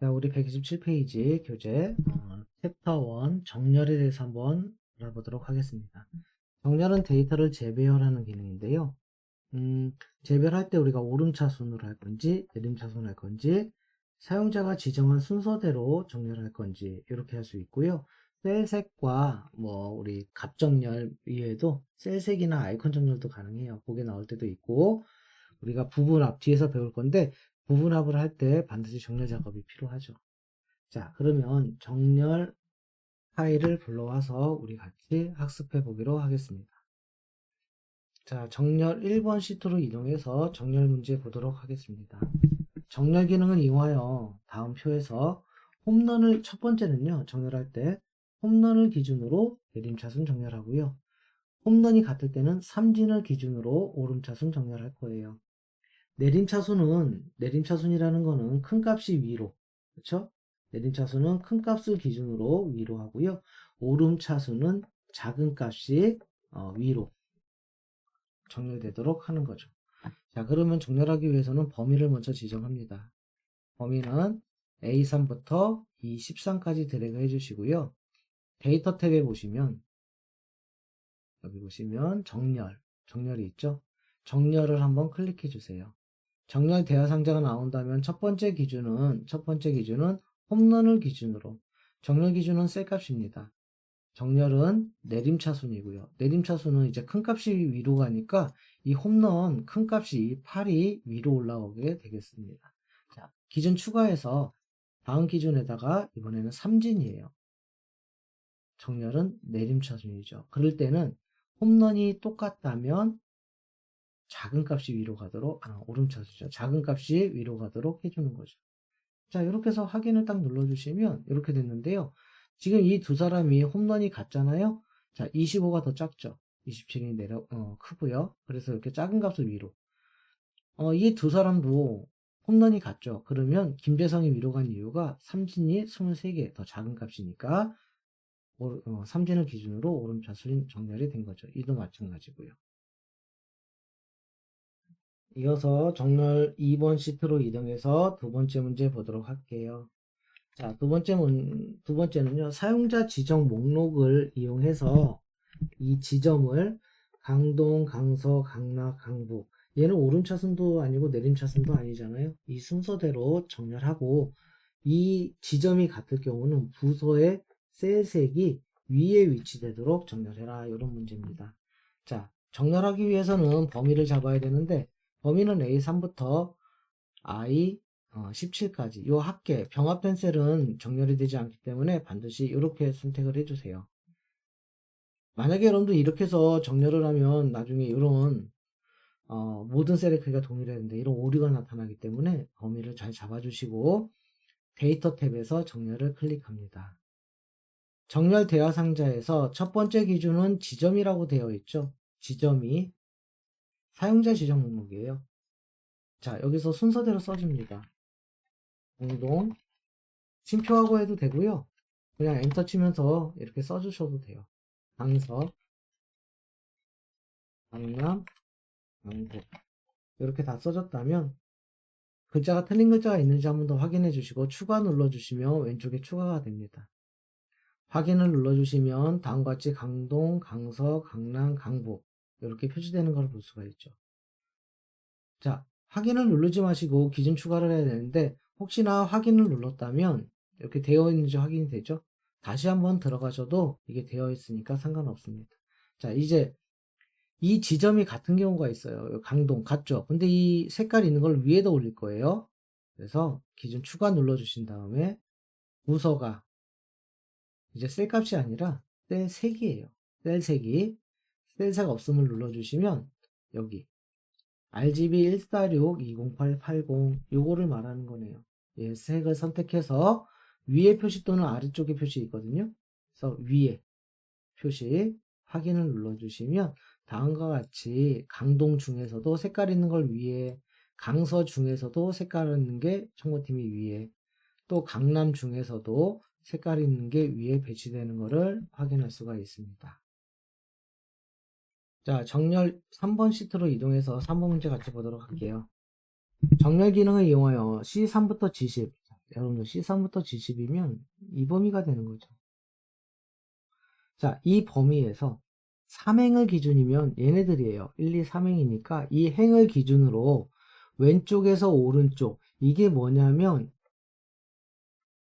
자, 우리 127페이지 교재 챕터 1 정렬에 대해서 한번 알아보도록 하겠습니다. 정렬은 데이터를 재배열하는 기능인데요. 재배열할 때 우리가 오름차순으로 할 건지 내림차순 할 건지 사용자가 지정한 순서대로 정렬할 건지 이렇게 할 수 있고요. 셀색과 우리 값정렬 이외에도 셀색이나 아이콘 정렬도 가능해요. 그게 나올 때도 있고 우리가 부분 앞 뒤에서 배울 건데 부분합을 할 때 반드시 정렬 작업이 필요하죠. 자, 그러면 정렬 파일을 불러와서 우리 같이 학습해 보기로 하겠습니다. 자, 정렬 1번 시트로 이동해서 정렬 문제 보도록 하겠습니다. 정렬 기능을 이용하여 다음 표에서 홈런을 첫 번째는요, 정렬할 때 홈런을 기준으로 내림차순 정렬하고요. 홈런이 같을 때는 삼진을 기준으로 오름차순 정렬할 거예요. 내림차순이라는 거는 큰 값이 위로, 그렇죠? 내림차순은 큰 값을 기준으로 위로 하고요. 오름차순은 작은 값이 위로 정렬되도록 하는 거죠. 자, 그러면 정렬하기 위해서는 범위를 먼저 지정합니다. 범위는 A3부터 E13까지 드래그 해주시고요. 데이터 탭에 보시면 여기 보시면 정렬이 있죠? 정렬을 한번 클릭해 주세요. 정렬 대화 상자가 나온다면 첫 번째 기준은 홈런을 기준으로 정렬 기준은 셀값입니다. 정렬은 내림차순이고요. 내림차순은 이제 큰 값이 위로 가니까 이 홈런 큰 값이 8이 위로 올라오게 되겠습니다. 자, 기준 추가해서 다음 기준에다가 이번에는 삼진이에요. 정렬은 내림차순이죠. 그럴 때는 홈런이 똑같다면 작은 값이 위로 가도록, 오름차순이죠. 작은 값이 위로 가도록 해주는 거죠. 자, 이렇게 해서 확인을 딱 눌러주시면 이렇게 됐는데요. 지금 이 두 사람이 홈런이 같잖아요. 자, 25가 더 작죠. 27이 크고요. 그래서 이렇게 작은 값을 위로. 이 두 사람도 홈런이 같죠. 그러면 김재성이 위로 간 이유가 삼진이 23개 더 작은 값이니까 삼진을 기준으로 오름차순 정렬이 된 거죠. 이도 마찬가지고요. 이어서 정렬 2번 시트로 이동해서 두 번째 문제 보도록 할게요. 자, 두 번째는요, 사용자 지정 목록을 이용해서 이 지점을 강동, 강서, 강락, 강북, 얘는 오름차순도 아니고 내림차순도 아니잖아요. 이 순서대로 정렬하고 이 지점이 같을 경우는 부서의 셀색이 위에 위치되도록 정렬해라. 이런 문제입니다. 자, 정렬하기 위해서는 범위를 잡아야 되는데 범위는 A3부터 I 17까지 요 합계 병합된 셀은 정렬이 되지 않기 때문에 반드시 이렇게 선택을 해주세요. 만약에 여러분도 이렇게 해서 정렬을 하면 나중에 이런 모든 셀의 크기가 동일했는데 이런 오류가 나타나기 때문에 범위를 잘 잡아주시고 데이터 탭에서 정렬을 클릭합니다. 정렬 대화 상자에서 첫 번째 기준은 지점이라고 되어 있죠. 지점이 사용자 지정 목록이에요. 자, 여기서 순서대로 써줍니다. 공동 심표하고 해도 되고요. 그냥 엔터 치면서 이렇게 써주셔도 돼요. 강서, 강남, 강북 이렇게 다 써졌다면 글자가 틀린 글자가 있는지 한번 더 확인해 주시고 추가 눌러주시면 왼쪽에 추가가 됩니다. 확인을 눌러주시면 다음과 같이 강동, 강서, 강남, 강북 이렇게 표시되는 걸 볼 수가 있죠. 자, 확인을 누르지 마시고 기준 추가를 해야 되는데 혹시나 확인을 눌렀다면 이렇게 되어 있는지 확인이 되죠? 다시 한번 들어가셔도 이게 되어 있으니까 상관없습니다. 자, 이제 이 지점이 같은 경우가 있어요. 강동 같죠? 근데 이 색깔 있는 걸 위에다 올릴 거예요. 그래서 기준 추가 눌러주신 다음에 부서가 이제 셀값이 아니라 셀색이에요. 셀색이 셀색 없음을 눌러주시면 여기 RGB 146-20880 요거를 말하는 거네요. 예, 색을 선택해서 위에 표시 또는 아래쪽에 표시 있거든요. 그래서 위에 표시 확인을 눌러주시면 다음과 같이 강동 중에서도 색깔 있는 걸 위에, 강서 중에서도 색깔 있는 게 청구팀이 위에, 또 강남 중에서도 색깔 있는 게 위에 배치되는 것을 확인할 수가 있습니다. 자, 정렬 3번 시트로 이동해서 3번 문제 같이 보도록 할게요. 정렬 기능을 이용하여 C3부터 G10 여러분들 C3부터 G10이면 이 범위가 되는 거죠. 자, 이 범위에서 3행을 기준이면 얘네들이에요. 1, 2, 3행이니까 이 행을 기준으로 왼쪽에서 오른쪽, 이게 뭐냐면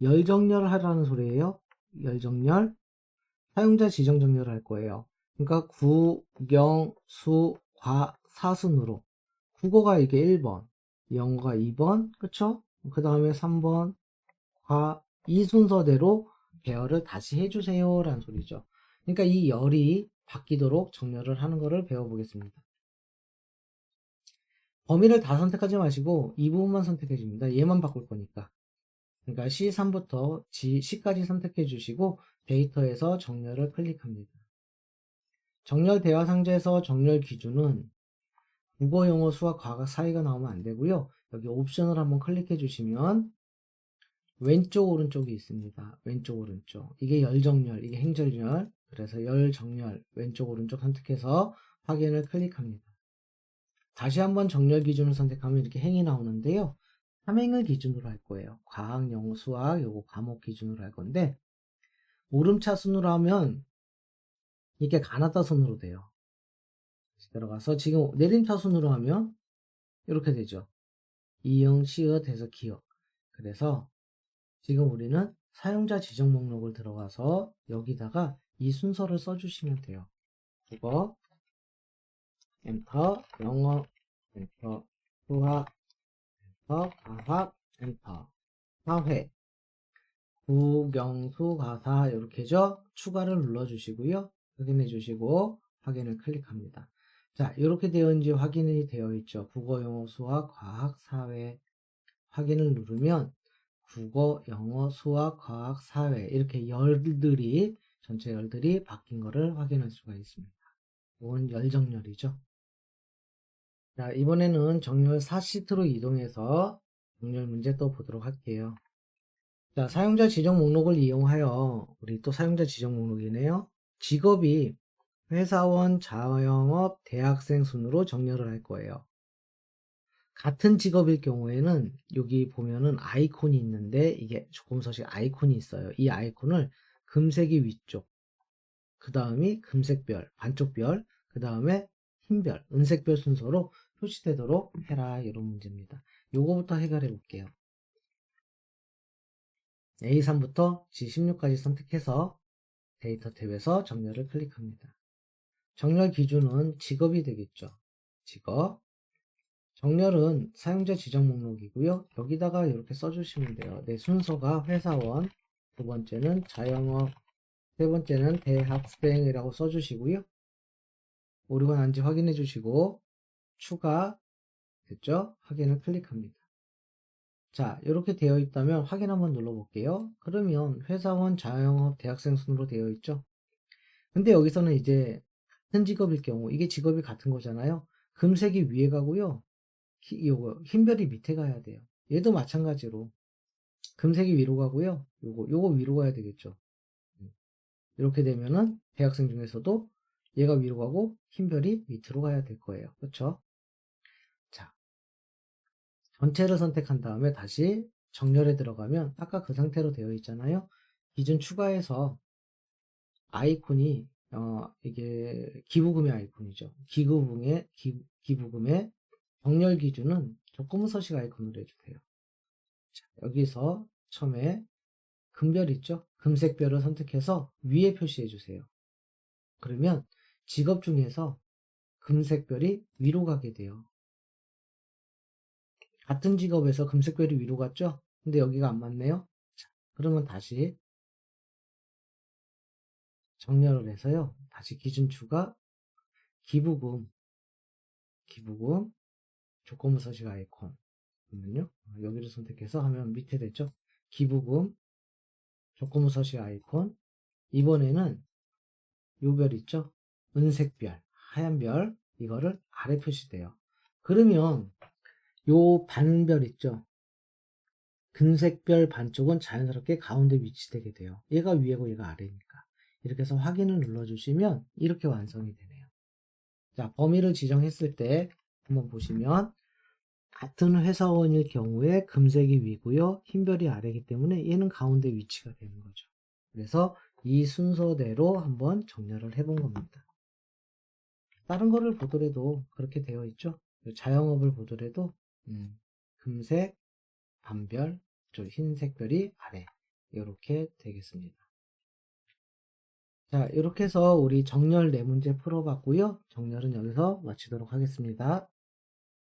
열정렬 하라는 소리예요. 열정렬, 사용자 지정 정렬을 할 거예요. 그러니까 구, 경, 수, 과, 사순으로 국어가 이게 1번, 영어가 2번, 그쵸? 그 다음에 3번, 과, 이 순서대로 배열을 다시 해주세요 라는 소리죠. 그러니까 이 열이 바뀌도록 정렬을 하는 것을 배워보겠습니다. 범위를 다 선택하지 마시고 이 부분만 선택해 줍니다. 얘만 바꿀 거니까. 그러니까 C3부터 C까지 선택해 주시고 데이터에서 정렬을 클릭합니다. 정렬 대화 상자에서 정렬 기준은 국어, 영어, 수학, 과학 사이가 나오면 안 되고요. 여기 옵션을 한번 클릭해 주시면 왼쪽 오른쪽이 있습니다. 왼쪽 오른쪽. 이게 열정렬, 이게 행정렬. 그래서 열정렬 왼쪽 오른쪽 선택해서 확인을 클릭합니다. 다시 한번 정렬 기준을 선택하면 이렇게 행이 나오는데요. 3행을 기준으로 할 거예요. 과학, 영어, 수학 요거 과목 기준으로 할 건데 오름차 순으로 하면 이게 가나다 순으로 돼요. 들어가서 지금 내림차 순으로 하면 이렇게 되죠. 이응, 시읒, 해서 기억. 그래서 지금 우리는 사용자 지정 목록을 들어가서 여기다가 이 순서를 써주시면 돼요. 국어, 엔터, 영어, 엔터, 수학, 엔터, 과학, 엔터, 사회, 국영수, 가사 이렇게죠. 추가를 눌러주시고요. 확인해 주시고 확인을 클릭합니다. 자, 이렇게 되었는지 확인이 되어 있죠. 국어, 영어, 수학, 과학, 사회 확인을 누르면 국어, 영어, 수학, 과학, 사회 이렇게 열들이 전체 열들이 바뀐 것을 확인할 수가 있습니다. 이건 열정렬이죠. 자, 이번에는 정렬 4시트로 이동해서 정렬 문제 또 보도록 할게요. 자, 사용자 지정 목록을 이용하여 우리 또 사용자 지정 목록이네요. 직업이 회사원, 자영업, 대학생 순으로 정렬을 할 거예요. 같은 직업일 경우에는 여기 보면은 아이콘이 있는데 이게 조금씩 아이콘이 있어요. 이 아이콘을 금색이 위쪽, 그 다음이 금색별, 반쪽별, 그 다음에 흰별, 은색별 순서로 표시되도록 해라 이런 문제입니다. 요거부터 해결해 볼게요. A3부터 G16까지 선택해서 데이터 탭에서 정렬을 클릭합니다. 정렬 기준은 직업이 되겠죠. 직업. 정렬은 사용자 지정 목록이고요. 여기다가 이렇게 써주시면 돼요. 내 순서가 회사원, 두 번째는 자영업, 세 번째는 대학생이라고 써주시고요. 오류가 난지 확인해 주시고 추가 됐죠? 확인을 클릭합니다. 자, 이렇게 되어 있다면 확인 한번 눌러볼게요. 그러면 회사원, 자영업, 대학생 순으로 되어 있죠? 근데 여기서는 이제 같은 직업일 경우 이게 직업이 같은 거잖아요. 금색이 위에 가고요. 요거 흰별이 밑에 가야 돼요. 얘도 마찬가지로 금색이 위로 가고요. 요거 위로 가야 되겠죠. 이렇게 되면은 대학생 중에서도 얘가 위로 가고 흰별이 밑으로 가야 될 거예요. 그렇죠? 자, 전체를 선택한 다음에 다시 정렬에 들어가면 아까 그 상태로 되어 있잖아요. 기준 추가해서 아이콘이 이게 기부금의 아이콘이죠. 기부금의 정렬 기준은 조건부 서식 아이콘으로 해주세요. 자, 여기서 처음에 금별 있죠? 금색별을 선택해서 위에 표시해 주세요. 그러면 직업 중에서 금색별이 위로 가게 돼요. 같은 직업에서 금색별이 위로 갔죠? 근데 여기가 안 맞네요. 자, 그러면 다시 정렬을 해서요. 다시 기준 추가 기부금 조건부 서식 아이콘 그러면요. 여기를 선택해서 하면 밑에 됐죠? 기부금 조건부 서식 아이콘 이번에는 요 별 있죠? 은색별 하얀 별 이거를 아래 표시돼요. 그러면 요 반별 있죠? 금색별 반쪽은 자연스럽게 가운데 위치되게 돼요. 얘가 위에고 얘가 아래니까. 이렇게 해서 확인을 눌러주시면 이렇게 완성이 되네요. 자, 범위를 지정했을 때 한번 보시면 같은 회사원일 경우에 금색이 위고요. 흰별이 아래이기 때문에 얘는 가운데 위치가 되는 거죠. 그래서 이 순서대로 한번 정렬을 해본 겁니다. 다른 거를 보더라도 그렇게 되어 있죠. 자영업을 보더라도 금색, 반별, 흰색 별이 아래 이렇게 되겠습니다. 자, 이렇게 해서 우리 정렬 4문제 풀어봤고요. 정렬은 여기서 마치도록 하겠습니다.